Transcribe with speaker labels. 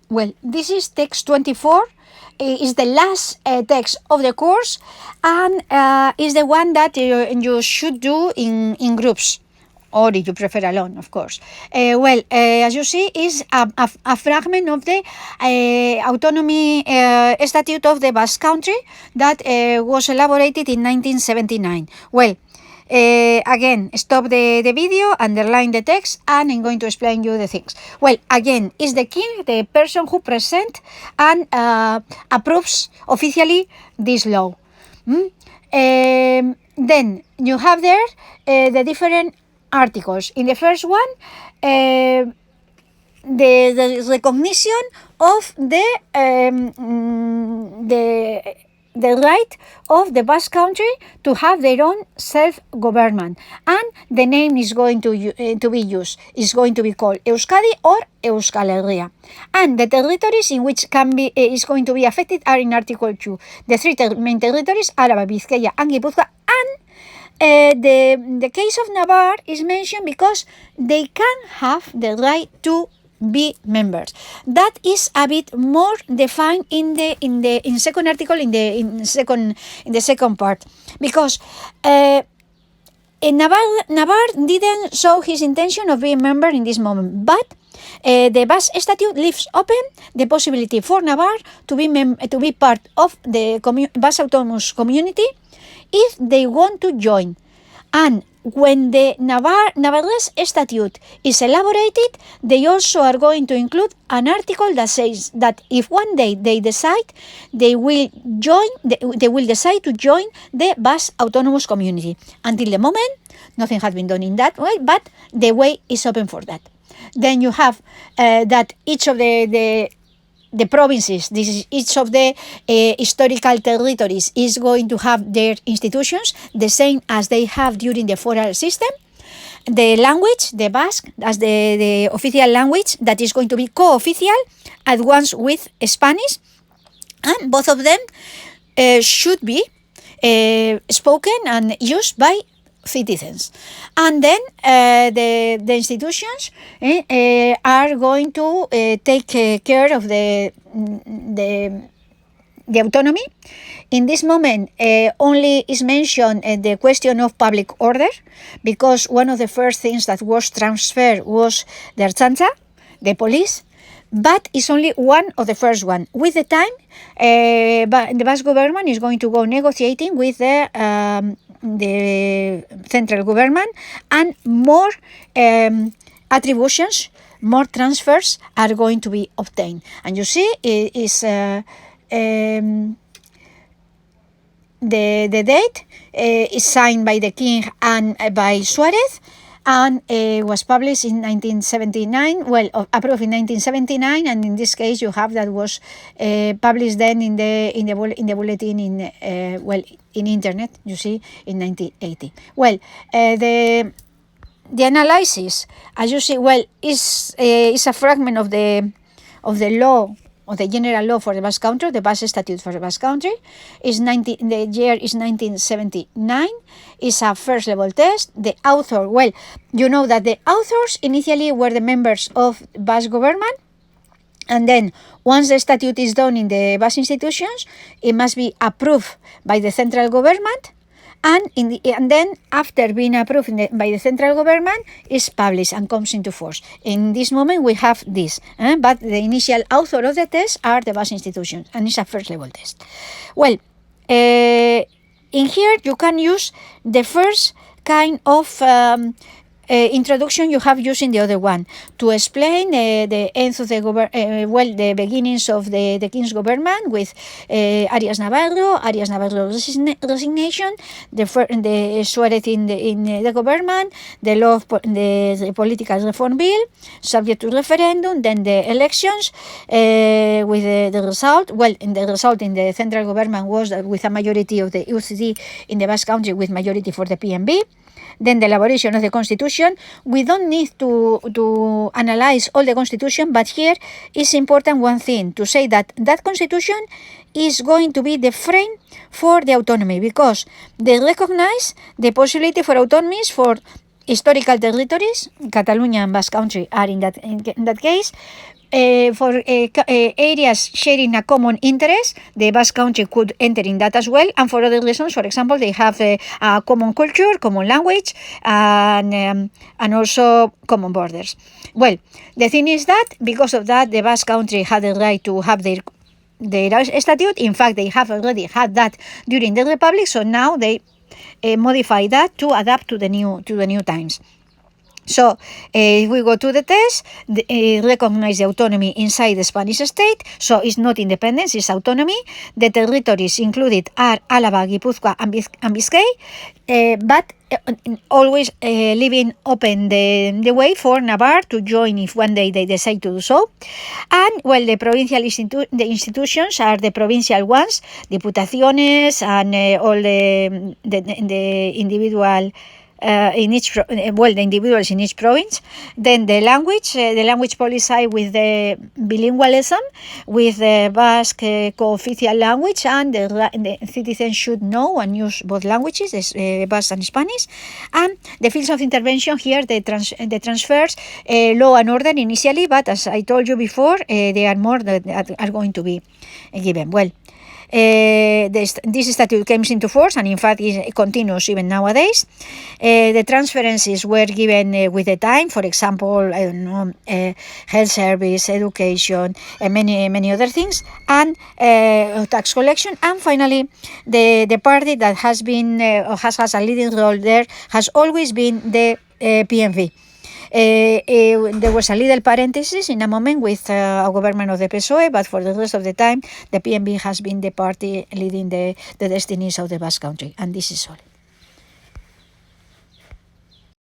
Speaker 1: Well, this is text 24. Is the last text of the course, and is the one that you should do in groups, or if you prefer alone, of course. As you see, is a fragment of the autonomy statute of the Basque Country that was elaborated in 1979. Again, stop the video, underline the text, and I'm going to explain you the things. Well, again, is the king the person who presents and approves officially this law. Then you have there the different articles. In the first one, the recognition of the right of the Basque Country to have their own self-government, and the name is going to be used. Is going to be called Euskadi or Euskal Herria, and the territories in which is going to be affected are in Article 2. The three main territories: Araba, Bizkaia, and Gipuzkoa, and the case of Navarre is mentioned because they can have the right to be members. That is a bit more defined in second article in the second part, because Navarre didn't show his intention of being a member in this moment, but the Basque Statute leaves open the possibility for Navarre to be part of the Basque Autonomous Community if they want to join. And when the Navarrese Statute is elaborated, they also are going to include an article that says that if one day they decide, they will decide to join the Basque Autonomous Community. Until the moment, nothing has been done in that way, but the way is open for that. Then you have that each of the provinces, each of the historical territories is going to have their institutions, the same as they have during the federal system. The language, the Basque, as the official language, that is going to be co-official at once with Spanish, and both of them should be spoken and used by citizens. And then the institutions are going to take care of the autonomy. In this moment, only is mentioned the question of public order, because one of the first things that was transferred was the Ertzaintza, the police, but it's only one of the first one. With the time, but the Basque government is going to go negotiating with the central government, and more attributions, more transfers are going to be obtained. And you see, it is the date is signed by the king and by Suarez, and was published in 1979, approved in 1979, and in this case you have that was published then in the bulletin in internet, you see, in 1980. The analysis, as you see, is a fragment of the law, of the general law for the Basque Country, the Basque Statute for the Basque Country. The year is 1979. It's a first level test. The author, you know that the authors initially were the members of Basque government, and then once the statute is done in the Basque institutions, it must be approved by the central government, and then after being approved by the central government, is published and comes into force. In this moment we have this, but the initial author of the test are the Basque institutions, and it's a first level test. In here you can use the first kind of introduction you have used in the other one to explain the end of the beginnings of the king's government with Arias Navarro resignation, the Suarez in the government, the law of the political reform bill subject to referendum, then the elections with the result. In the result in the central government was that with a majority of the UCD in the Basque Country with majority for the PNB. Then the elaboration of the Constitution. We don't need to analyze all the Constitution, but here is important one thing, to say that Constitution is going to be the frame for the autonomy, because they recognize the possibility for autonomies for historical territories. Catalonia and Basque Country are in that case, areas sharing a common interest, the Basque Country could enter in that as well. And for other reasons, for example, they have a common culture, common language, and also common borders. Well, the thing is that because of that, the Basque Country had the right to have their statute. In fact, they have already had that during the Republic, so now they modify that to adapt to the new times. So, if we go to the test, recognize the autonomy inside the Spanish state, so it's not independence, it's autonomy. The territories included are Álava, Guipúzcoa, and Biscay, but always leaving open the way for Navarre to join if one day they decide to do so. And, well, the provincial the institutions are the provincial ones, Diputaciones, and all the individual the individuals in each province. Then the language policy with the bilingualism, with the Basque co-official language, and the citizens should know and use both languages, Basque and Spanish. And the fields of intervention here, the transfers, law and order initially, but as I told you before, there are more that are going to be given. Well, this statute came into force, and in fact it continues even nowadays. The transferences were given with the time, for example, I don't know, health service, education, and many other things, and tax collection. And finally, the party that has been has a leading role there has always been the PMV. There was a little parenthesis in a moment with a government of the PSOE, but for the rest of the time, the PMV has been the party leading the destinies of the Basque Country. And this is all.